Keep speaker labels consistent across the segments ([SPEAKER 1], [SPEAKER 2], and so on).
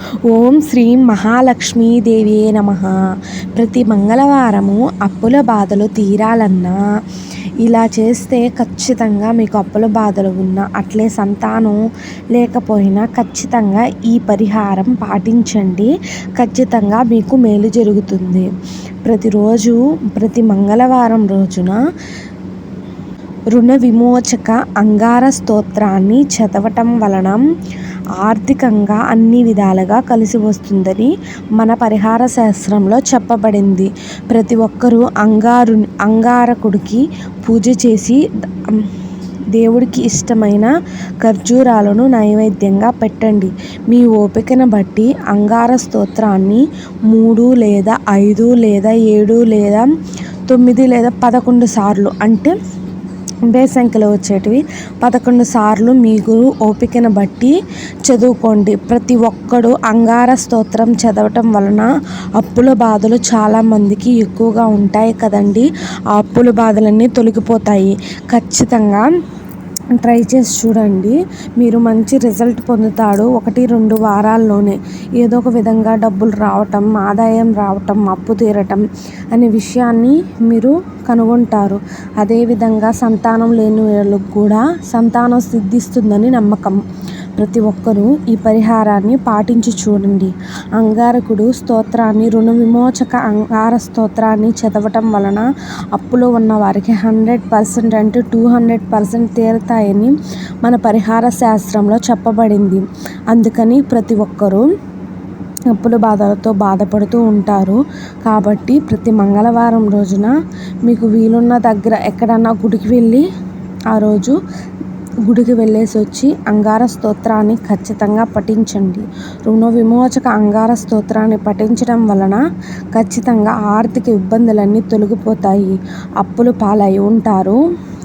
[SPEAKER 1] ఓం శ్రీ మహాలక్ష్మీదేవియే నమః. ప్రతి మంగళవారము అప్పుల బాధలు తీరాలన్నా ఇలా చేస్తే ఖచ్చితంగా మీకు అప్పుల బాధలు ఉన్నా, అట్లే సంతానం లేకపోయినా ఖచ్చితంగా ఈ పరిహారం పాటించండి. ఖచ్చితంగా మీకు మేలు జరుగుతుంది. ప్రతిరోజు ప్రతి మంగళవారం రోజున రుణ విమోచక అంగార స్తోత్రాన్ని చదవటం వలన ఆర్థికంగా అన్ని విధాలుగా కలిసి వస్తుందని మన పరిహార శాస్త్రంలో చెప్పబడింది. ప్రతి ఒక్కరూ అంగారకుడికి పూజ చేసి దేవుడికి ఇష్టమైన ఖర్జూరాలను నైవేద్యంగా పెట్టండి. మీ ఓపికను బట్టి అంగార స్తోత్రాన్ని 3 లేదా 5 లేదా 7 లేదా 9 లేదా 11 సార్లు, అంటే బేసంఖ్యలో వచ్చేటివి 11 సార్లు మీకు ఓపికను బట్టి చదువుకోండి. ప్రతి ఒక్కడు అంగార స్తోత్రం చదవటం వలన అప్పుల బాధలు చాలామందికి ఎక్కువగా ఉంటాయి కదండి. ఆ అప్పుల బాధలన్నీ తొలగిపోతాయి. ఖచ్చితంగా ట్రై చేసి చూడండి. మీరు మంచి రిజల్ట్ పొందుతాడు. 1-2 వారాల్లోనే ఏదో ఒక విధంగా డబ్బులు రావటం, ఆదాయం రావటం, అప్పు తీరటం అనే విషయాన్ని మీరు కనుగొంటారు. అదేవిధంగా సంతానం లేని వాళ్ళకు కూడా సంతానం సిద్ధిస్తుందని నమ్మకం. ప్రతి ఒక్కరూ ఈ పరిహారాన్ని పాటించి చూడండి. అంగారకుడు స్తోత్రాన్ని, రుణ విమోచక అంగార స్తోత్రాన్ని చదవటం వలన అప్పులో ఉన్న వారికి 100% అంటే 200% తీరుతాయని మన పరిహార శాస్త్రంలో చెప్పబడింది. అందుకని ప్రతి ఒక్కరూ అప్పుల బాధలతో బాధపడుతూ ఉంటారు. కాబట్టి ప్రతి మంగళవారం రోజున మీకు వీలున్న దగ్గర ఎక్కడన్నా గుడికి వెళ్ళి ఆ రోజు గుడికి వెళ్ళేసి వచ్చి అంగార స్తోత్రాన్ని ఖచ్చితంగా పఠించండి. రుణ విమోచక అంగార స్తోత్రాన్ని పఠించడం వలన ఖచ్చితంగా ఆర్థిక ఇబ్బందులన్నీ తొలగిపోతాయి. అప్పులు పాలై ఉంటారు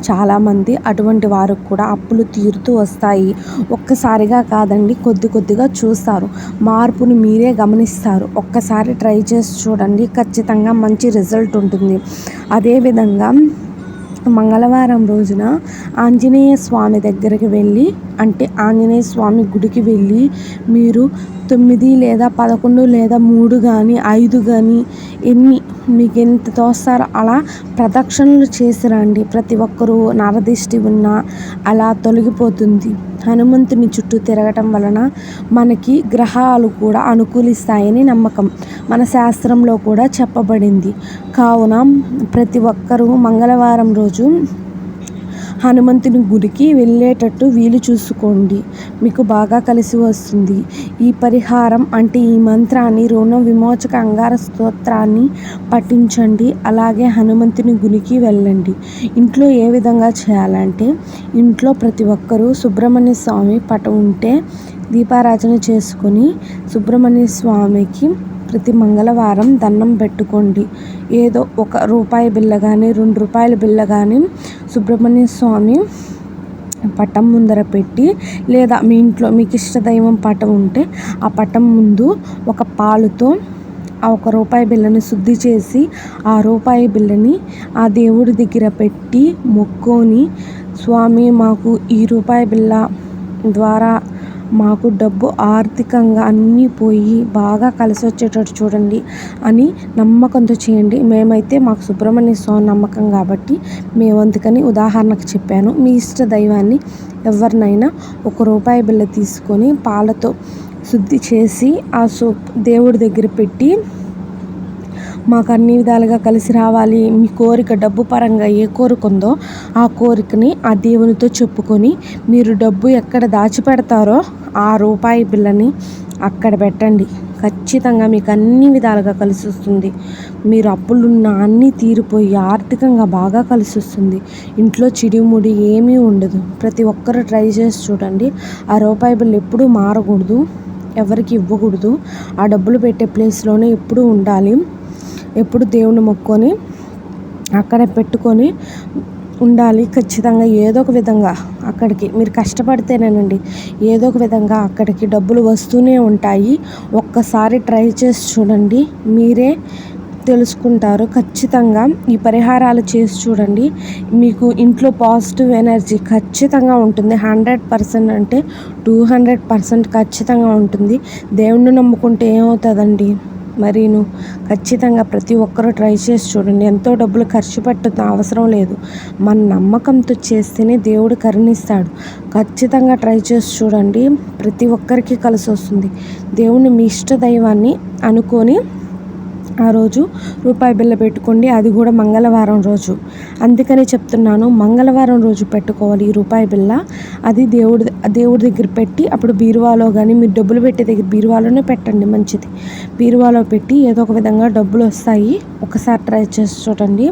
[SPEAKER 1] చాలామంది. అటువంటి వారికి కూడా అప్పులు తీరుతూ వస్తాయి. ఒక్కసారిగా కాదండి, కొద్ది కొద్దిగా చూస్తారు. మార్పుని మీరే గమనిస్తారు. ఒక్కసారి ట్రై చేసి చూడండి. ఖచ్చితంగా మంచి రిజల్ట్ ఉంటుంది. అదేవిధంగా మంగళవారం రోజున ఆంజనేయ స్వామి దగ్గరికి వెళ్ళి, అంటే ఆంజనేయ స్వామి గుడికి వెళ్ళి మీరు 9 లేదా 11 లేదా 3 కానీ 5 కానీ ఎన్ని మీకు ఎంత తోస్తారో అలా ప్రదక్షిణలు చేసి రండి. ప్రతి ఒక్కరూ నరదిష్టి ఉన్నా అలా తొలగిపోతుంది. హనుమంతుని చుట్టూ తిరగటం వలన మనకి గ్రహాలు కూడా అనుకూలిస్తాయని నమ్మకం. మన శాస్త్రంలో కూడా చెప్పబడింది. కావున ప్రతి ఒక్కరూ మంగళవారం రోజు హనుమంతుని గుడికి వెళ్ళేటట్టు వీలు చూసుకోండి. మీకు బాగా కలిసి వస్తుంది. ఈ పరిహారం అంటే ఈ మంత్రాన్ని, రుణ విమోచక అంగార స్తోత్రాన్ని పఠించండి. అలాగే హనుమంతుని గుడికి వెళ్ళండి. ఇంట్లో ఏ విధంగా చేయాలంటే, ఇంట్లో ప్రతి ఒక్కరూ సుబ్రహ్మణ్య స్వామి పటం ఉంటే దీపారాధన చేసుకొని సుబ్రహ్మణ్య స్వామికి ప్రతి మంగళవారం దండం పెట్టుకోండి. ఏదో ₹1 బిళ్ళ కానీ ₹2 బిళ్ళ కానీ సుబ్రహ్మణ్య స్వామి పటం ముందర పెట్టి, లేదా మీ ఇంట్లో మీకు ఇష్టదైవం పటం ఉంటే ఆ పటం ముందు ఒక పాలుతో ఆ ₹1 బిళ్ళని శుద్ధి చేసి ఆ ₹1 బిళ్ళని ఆ దేవుడి దగ్గర పెట్టి మొక్కుని, స్వామి మాకు ఈ ₹1 బిళ్ళ ద్వారా మాకు డబ్బు ఆర్థికంగా అన్నీ పోయి బాగా కలిసి వచ్చేటట్టు చూడండి అని నమ్మకంతో చేయండి. మేమైతే మాకు సుబ్రహ్మణ్య స్వామి నమ్మకం కాబట్టి మేము అందుకని ఉదాహరణకు చెప్పాను. మీ ఇష్ట దైవాన్ని ఎవరినైనా ₹1 బిళ్ళ తీసుకొని పాలతో శుద్ధి చేసి ఆ దేవుడి దగ్గర పెట్టి, మాకు అన్ని విధాలుగా కలిసి రావాలి, మీ కోరిక డబ్బు పరంగా ఏ కోరిక ఉందో ఆ కోరికని ఆ దేవునితో చెప్పుకొని, మీరు డబ్బు ఎక్కడ దాచిపెడతారో ఆ ₹1 బిళ్ళని అక్కడ పెట్టండి. ఖచ్చితంగా మీకు అన్ని విధాలుగా కలిసి వస్తుంది. మీరు అప్పులున్న అన్నీ తీరిపోయి ఆర్థికంగా బాగా కలిసి వస్తుంది. ఇంట్లో చిడిముడి ఏమీ ఉండదు. ప్రతి ఒక్కరు ట్రై చేసి చూడండి. ఆ ₹1 బిళ్ళ ఎప్పుడూ మారకూడదు, ఎవరికి ఇవ్వకూడదు. ఆ డబ్బులు పెట్టే ప్లేస్లోనే ఎప్పుడూ ఉండాలి. ఎప్పుడు దేవుని మొక్కుకొని అక్కడే పెట్టుకొని ఉండాలి. ఖచ్చితంగా ఏదో ఒక విధంగా అక్కడికి మీరు కష్టపడితేనేనండి ఏదో ఒక విధంగా అక్కడికి డబ్బులు వస్తూనే ఉంటాయి. ఒక్కసారి ట్రై చేసి చూడండి. మీరే తెలుసుకుంటారు. ఖచ్చితంగా ఈ పరిహారాలు చేసి చూడండి. మీకు ఇంట్లో పాజిటివ్ ఎనర్జీ ఖచ్చితంగా ఉంటుంది. 100% అంటే 200% ఖచ్చితంగా ఉంటుంది. దేవుణ్ణి నమ్ముకుంటే ఏమవుతుందండి మరీను. ఖచ్చితంగా ప్రతి ఒక్కరూ ట్రై చేసి చూడండి. ఎంతో డబ్బులు ఖర్చు పెట్టడం అవసరం లేదు. మన నమ్మకంతో చేస్తేనే దేవుడు కరుణిస్తాడు. ఖచ్చితంగా ట్రై చేసి చూడండి. ప్రతి ఒక్కరికి కలిసి వస్తుంది. దేవుణ్ణి మీ ఇష్ట దైవాన్ని అనుకొని ఆ రోజు రూపాయి బిళ్ళ పెట్టుకోండి. అది కూడా మంగళవారం రోజు. అందుకని చెప్తున్నాను, మంగళవారం రోజు పెట్టుకోవాలి ఈ రూపాయి బిళ్ళ. అది దేవుడి దగ్గర పెట్టి అప్పుడు బీరువాలో కానీ, మీరు డబ్బులు పెట్టే దగ్గర బీరువాలోనే పెట్టండి, మంచిది. బీరువాలో పెట్టి ఏదో ఒక విధంగా డబ్బులు వస్తాయి. ఒకసారి ట్రై చేసి చూడండి.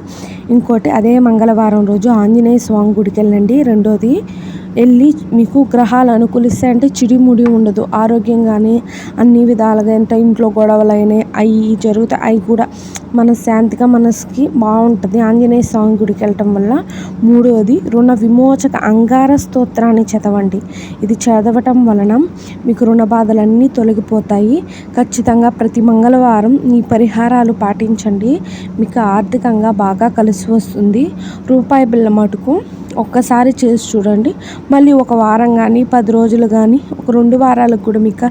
[SPEAKER 1] ఇంకోటి, అదే మంగళవారం రోజు ఆంజనేయ స్వామి గుడికి వెళ్ళండి. రెండోది వెళ్ళి మీకు గ్రహాలు అనుకూలిస్తాయంటే చిడిముడి ఉండదు. ఆరోగ్యంగానే అన్ని విధాలుగా ఎంత ఇంట్లో గొడవలైనాయి అవి జరుగుతాయి. అవి కూడా మనశ్శాంతిగా మనసుకి బాగుంటుంది ఆంజనేయ స్వామి గుడికి వెళ్ళటం వల్ల. మూడవది, రుణ విమోచక అంగార స్తోత్రాన్ని చదవండి. ఇది చదవటం వలన మీకు రుణ బాధలన్నీ తొలగిపోతాయి. ఖచ్చితంగా ప్రతి మంగళవారం ఈ పరిహారాలు పాటించండి. మీకు ఆర్థికంగా బాగా కలిసి వస్తుంది. రూపాయి బిళ్ళ మటుకు ఒక్కసారి చేసి చూడండి. మళ్ళీ ఒక వారం కానీ, 10 రోజులు కానీ, ఒక 2 వారాలకు కూడా మీకు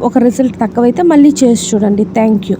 [SPEAKER 1] ఒక రిజల్ట్ తక్కువైతే మళ్ళీ చేసి చూడండి. Thank you.